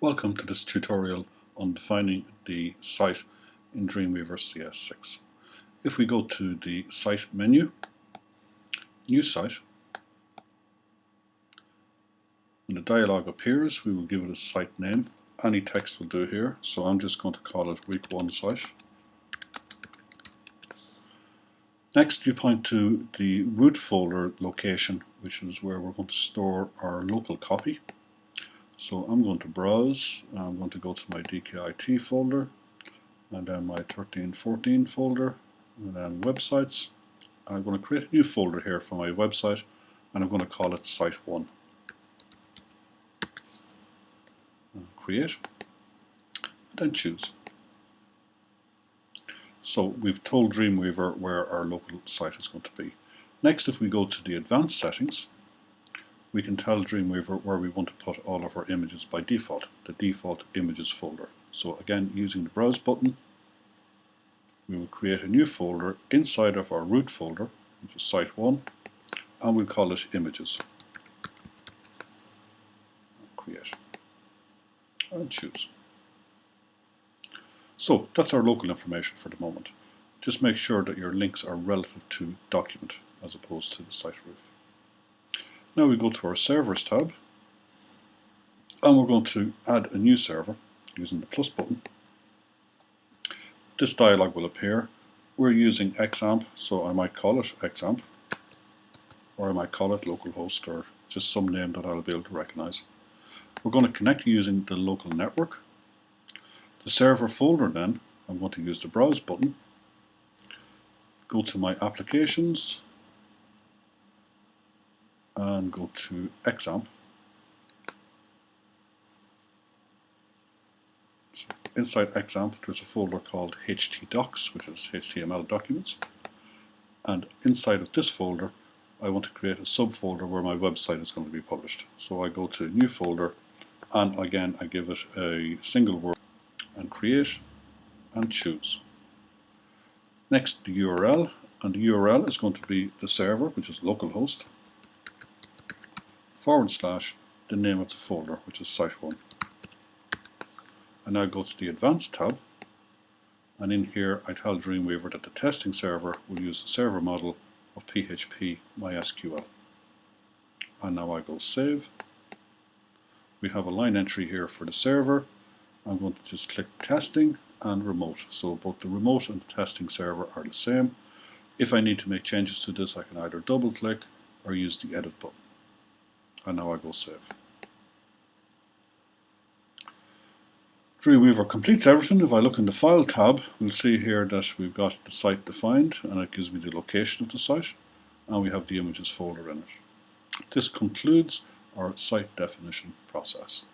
Welcome to this tutorial on defining the site in Dreamweaver CS6. If we go to the Site menu, New Site, when the dialog appears, we will give it a site name. Any text will do here, so I'm just going to call it Week 1 Site. Next, you point to the root folder location, which is where we're going to store our local copy. So I'm going to browse, and I'm going to go to my DkIT folder, and then my 1314 folder, and then websites. And I'm going to create a new folder here for my website, and I'm going to call it Site 1. Create, and then choose. So we've told Dreamweaver where our local site is going to be. Next, if we go to the advanced settings, we can tell Dreamweaver where we want to put all of our images by default, the default images folder. So again, using the browse button, we will create a new folder inside of our root folder, which is Site 1, and we'll call it images. Create, and choose. So that's our local information for the moment. Just make sure that your links are relative to document as opposed to the site roof. Now we go to our servers tab, and we're going to add a new server using the plus button. This dialog will appear. We're using XAMPP, so I might call it XAMPP, or I might call it localhost, or just some name that I'll be able to recognize. We're going to connect using the local network. The server folder then, I'm going to use the browse button, go to my applications, and go to XAMPP. So inside XAMPP there's a folder called htdocs, which is HTML documents, and inside of this folder I want to create a subfolder where my website is going to be published. So I go to new folder, and again I give it a single word and create and choose. Next, the URL, and the URL is going to be the server, which is localhost, / the name of the folder, which is Site 1. And now go to the Advanced tab, and in here I tell Dreamweaver that the testing server will use the server model of PHP MySQL. And now I go Save. We have a line entry here for the server. I'm going to just click Testing and Remote. So both the remote and the testing server are the same. If I need to make changes to this, I can either double click or use the Edit button. And now I go Save. Dreamweaver completes everything. If I look in the File tab, we'll see here that we've got the site defined, and it gives me the location of the site, and we have the images folder in it. This concludes our site definition process.